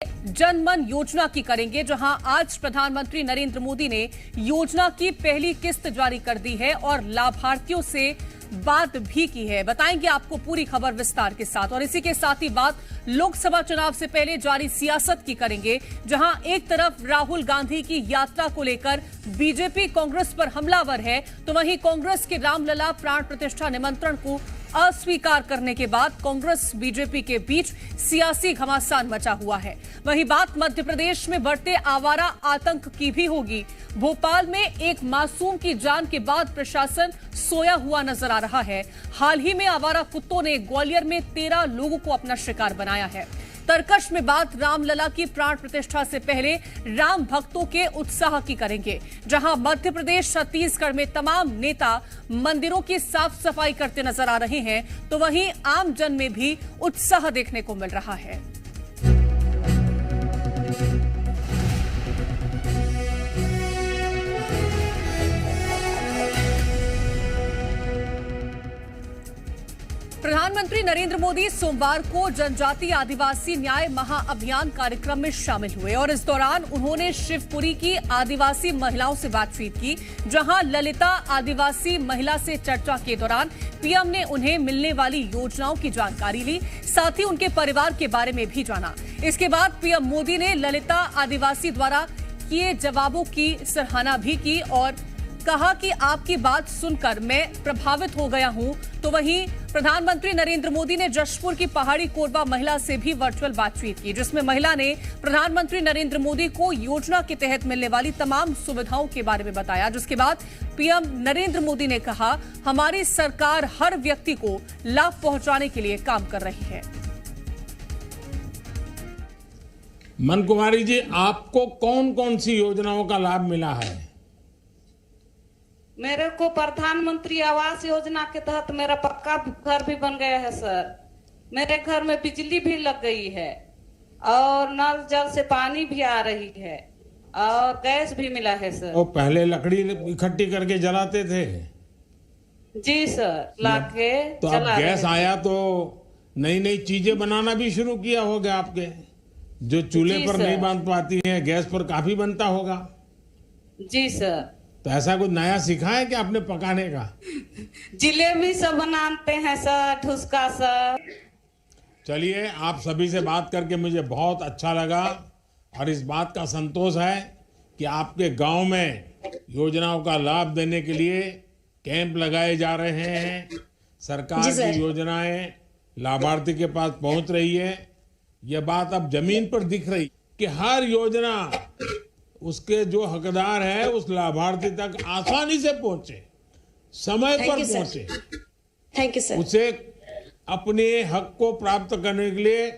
जन मन योजना की करेंगे, जहां आज प्रधानमंत्री नरेंद्र मोदी ने योजना की पहली किस्त जारी कर दी है और लाभार्थियों से बात भी की है। बताएंगे आपको पूरी खबर विस्तार के साथ। और इसी के साथ ही बात लोकसभा चुनाव से पहले जारी सियासत की करेंगे, जहां एक तरफ राहुल गांधी की यात्रा को लेकर बीजेपी कांग्रेस पर हमलावर है, तो वहीं कांग्रेस के रामलला प्राण प्रतिष्ठा निमंत्रण को अस्वीकार करने के बाद कांग्रेस बीजेपी के बीच सियासी घमासान मचा हुआ है। वहीं बात मध्य प्रदेश में बढ़ते आवारा आतंक की भी होगी। भोपाल में एक मासूम की जान के बाद प्रशासन सोया हुआ नजर आ रहा है। हाल ही में आवारा कुत्तों ने ग्वालियर में 13 लोगों को अपना शिकार बनाया है। तरकश में बात रामलला की प्राण प्रतिष्ठा से पहले राम भक्तों के उत्साह की करेंगे, जहां मध्य प्रदेश छत्तीसगढ़ में तमाम नेता मंदिरों की साफ सफाई करते नजर आ रहे हैं, तो वहीं आम जन में भी उत्साह देखने को मिल रहा है। प्रधानमंत्री नरेंद्र मोदी सोमवार को जनजातीय आदिवासी न्याय महाअभियान कार्यक्रम में शामिल हुए और इस दौरान उन्होंने शिवपुरी की आदिवासी महिलाओं से बातचीत की, जहां ललिता आदिवासी महिला से चर्चा के दौरान पीएम ने उन्हें मिलने वाली योजनाओं की जानकारी ली, साथ ही उनके परिवार के बारे में भी जाना। इसके बाद पीएम मोदी ने ललिता आदिवासी द्वारा किए जवाबों की सराहना भी की और कहा कि आपकी बात सुनकर मैं प्रभावित हो गया हूं। तो वहीं प्रधानमंत्री नरेंद्र मोदी ने जशपुर की पहाड़ी कोरबा महिला से भी वर्चुअल बातचीत की, जिसमें महिला ने प्रधानमंत्री नरेंद्र मोदी को योजना के तहत मिलने वाली तमाम सुविधाओं के बारे में बताया। जिसके बाद पीएम नरेंद्र मोदी ने कहा, हमारी सरकार हर व्यक्ति को लाभ पहुंचाने के लिए काम कर रही है। मन कुमारी जी, आपको कौन कौन सी योजनाओं का लाभ मिला है? मेरे को प्रधानमंत्री आवास योजना के तहत मेरा पक्का घर भी बन गया है सर। मेरे घर में बिजली भी लग गई है और नल जल से पानी भी आ रही है और गैस भी मिला है सर। और पहले लकड़ी इकट्ठी करके जलाते थे? जी सर, लाके तो अब गैस आया तो नई नई चीजें बनाना भी शुरू किया होगा आपके, जो चूल्हे पर नहीं बन पाती हैं, गैस पर काफी बनता होगा। जी सर। तो ऐसा कुछ नया सीखा है क्या आपने पकाने का? जिलेबी सब बनाते हैं सर, ठुसका सर। चलिए, आप सभी से बात करके मुझे बहुत अच्छा लगा और इस बात का संतोष है कि आपके गांव में योजनाओं का लाभ देने के लिए कैंप लगाए जा रहे हैं। सरकार की योजनाएं लाभार्थी के पास पहुंच रही है। यह बात अब जमीन पर दिख रही कि हर योजना उसके जो हकदार है उस लाभार्थी तक आसानी से पहुंचे, समय पर पहुंचे। Thank you sir. उसे अपने हक को प्राप्त करने के लिए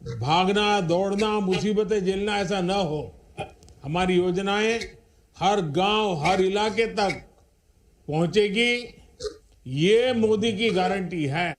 भागना दौड़ना मुसीबतें झेलना ऐसा न हो। हमारी योजनाएं हर गांव हर इलाके तक पहुंचेगी, ये मोदी की गारंटी है।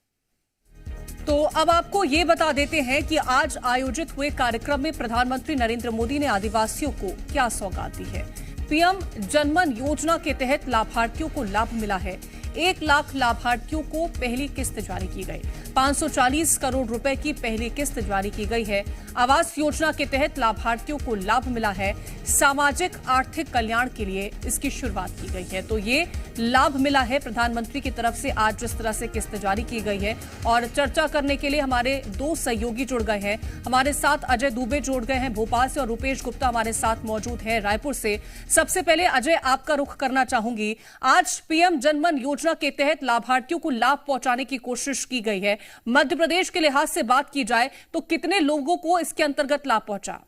तो अब आपको ये बता देते हैं कि आज आयोजित हुए कार्यक्रम में प्रधानमंत्री नरेंद्र मोदी ने आदिवासियों को क्या सौगात दी है। पीएम जनमन योजना के तहत लाभार्थियों को लाभ मिला है। 1 लाख लाभार्थियों को पहली किस्त जारी की गई। 540 करोड़ रुपए की पहली किस्त जारी की गई है। आवास योजना के तहत लाभार्थियों को लाभ मिला है। सामाजिक आर्थिक कल्याण के लिए इसकी शुरुआत की गई है। तो ये लाभ मिला है प्रधानमंत्री की तरफ से आज जिस तरह से किस्त जारी की गई है। और चर्चा करने के लिए हमारे 2 सहयोगी जुड़ गए हैं। हमारे साथ अजय दुबे जुड़ गए हैं भोपाल से और रुपेश गुप्ता हमारे साथ मौजूद है रायपुर से। सबसे पहले अजय, आपका रुख करना चाहूंगी। आज पीएम जनमन योजना के तहत लाभार्थियों को लाभ पहुंचाने की कोशिश की गई है। मध्य प्रदेश के लिहाज से बात की जाए तो कितने लोगों को इसके अंतर्गत लाभ पहुंचा?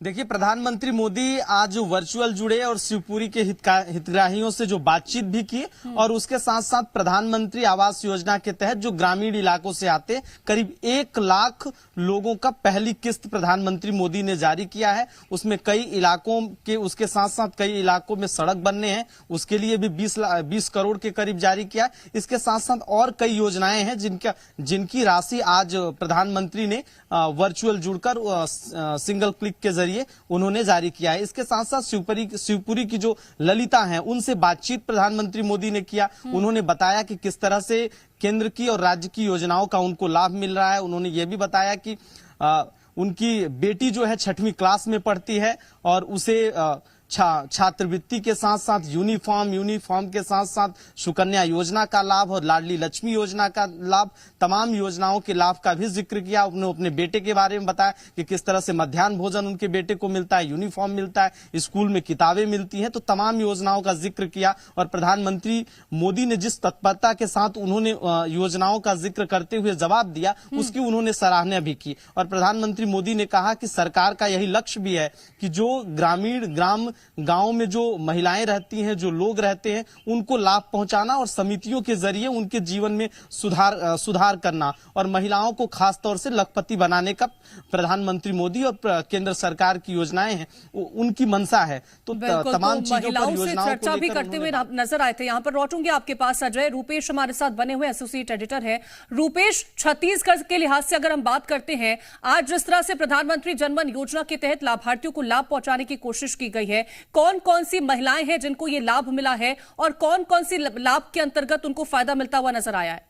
देखिए, प्रधानमंत्री मोदी आज वर्चुअल जुड़े और शिवपुरी के हितग्राहियों से जो बातचीत भी की और उसके साथ साथ प्रधानमंत्री आवास योजना के तहत जो ग्रामीण इलाकों से आते करीब 1 लाख लोगों का पहली किस्त प्रधानमंत्री मोदी ने जारी किया है। उसमें कई इलाकों के उसके साथ साथ कई इलाकों में सड़क बनने हैं, उसके लिए भी 20 करोड़ के करीब जारी किया। इसके साथ साथ और कई योजनाएं हैं जिनकी राशि आज प्रधानमंत्री ने वर्चुअल जुड़कर सिंगल क्लिक के जरिए लिए उन्होंने जारी किया है। इसके साथ साथ शिवपुरी की जो ललिता हैं उनसे बातचीत प्रधानमंत्री मोदी ने किया। उन्होंने बताया कि किस तरह से केंद्र की और राज्य की योजनाओं का उनको लाभ मिल रहा है। उन्होंने ये भी बताया कि उनकी बेटी जो है 6वीं क्लास में पढ़ती है और उसे छात्रवृत्ति के साथ साथ यूनिफॉर्म के साथ साथ सुकन्या योजना का लाभ और लाडली लक्ष्मी योजना का लाभ, तमाम योजनाओं के लाभ का भी जिक्र किया। उन्होंने अपने बेटे के बारे में बताया कि किस तरह से मध्याह्न भोजन उनके बेटे को मिलता है, यूनिफॉर्म मिलता है, स्कूल में किताबें मिलती हैं। तो तमाम योजनाओं का जिक्र किया और प्रधानमंत्री मोदी ने जिस तत्परता के साथ उन्होंने योजनाओं का जिक्र करते हुए जवाब दिया, उसकी उन्होंने सराहना भी की। और प्रधानमंत्री मोदी ने कहा कि सरकार का यही लक्ष्य भी है कि जो गांव में जो महिलाएं रहती हैं, जो लोग रहते हैं, उनको लाभ पहुंचाना और समितियों के जरिए उनके जीवन में सुधार करना और महिलाओं को खास तौर से लखपति बनाने का प्रधानमंत्री मोदी और केंद्र सरकार की योजनाएं हैं, उनकी मंशा है। तो तमाम चीजों पर योजनाओं को चर्चा भी करते हुए नजर आए थे। यहाँ पर लौटूंगे आपके पास। अजय रूपेश हमारे साथ बने हुए एसोसिएट एडिटर है। रूपेश, छत्तीसगढ़ के लिहाज से अगर हम बात करते हैं, आज जिस तरह से प्रधानमंत्री जनधन योजना के तहत लाभार्थियों को लाभ पहुंचाने की कोशिश की गई है, कौन कौन सी महिलाएं हैं जिनको ये लाभ मिला है और कौन कौन सी लाभ के अंतर्गत उनको फायदा मिलता हुआ नजर आया है?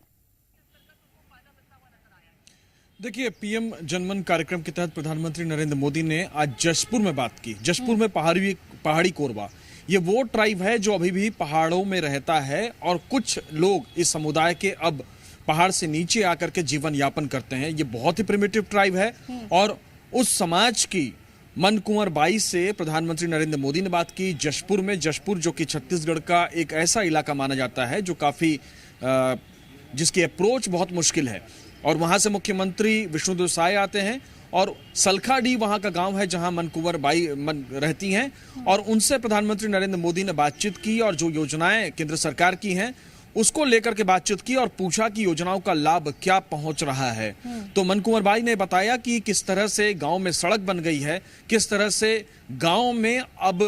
देखिए, पीएम जनधन कार्यक्रम के तहत प्रधानमंत्री नरेंद्र मोदी ने आज जशपुर में बात की। जशपुर में पहाड़ी कोरबा, ये वो ट्राइब है जो अभी भी पहाड़ों में रहता है और कुछ लोग इस समुदाय के अब पहाड़ से नीचे आकर के जीवन यापन करते हैं। ये बहुत ही प्रिमिटिव ट्राइब है और उस समाज की मन कुंवर बाई से प्रधानमंत्री नरेंद्र मोदी ने बात की। जशपुर जो कि छत्तीसगढ़ का एक ऐसा इलाका माना जाता है जो काफी जिसकी अप्रोच बहुत मुश्किल है और वहां से मुख्यमंत्री विष्णुदेव साय आते हैं और सलखाडी वहां का गांव है जहां मन कुंवर बाई रहती हैं और उनसे प्रधानमंत्री नरेंद्र मोदी ने बातचीत की और जो योजनाएं केंद्र सरकार की हैं उसको लेकर के बातचीत की और पूछा कि योजनाओं का लाभ क्या पहुंच रहा है। तो मन कुंवर बाई ने बताया कि किस तरह से गांव में सड़क बन गई है, किस तरह से गांव में अब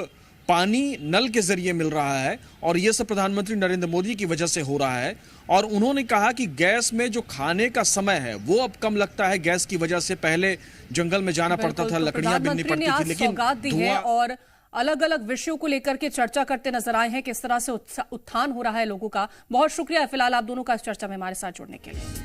पानी नल के जरिए मिल रहा है और यह सब प्रधानमंत्री नरेंद्र मोदी की वजह से हो रहा है। और उन्होंने कहा कि गैस में जो खाने का समय है वो अब कम लगता है गैस की वजह से। पहले जंगल में जाना पड़ता था, लकड़ियां बीननी पड़ती थी, लेकिन धुआं और अलग अलग विषयों को लेकर के चर्चा करते नजर आए हैं। किस तरह से उत्थान हो रहा है लोगों का। बहुत शुक्रिया फिलहाल आप दोनों का इस चर्चा में हमारे साथ जुड़ने के लिए।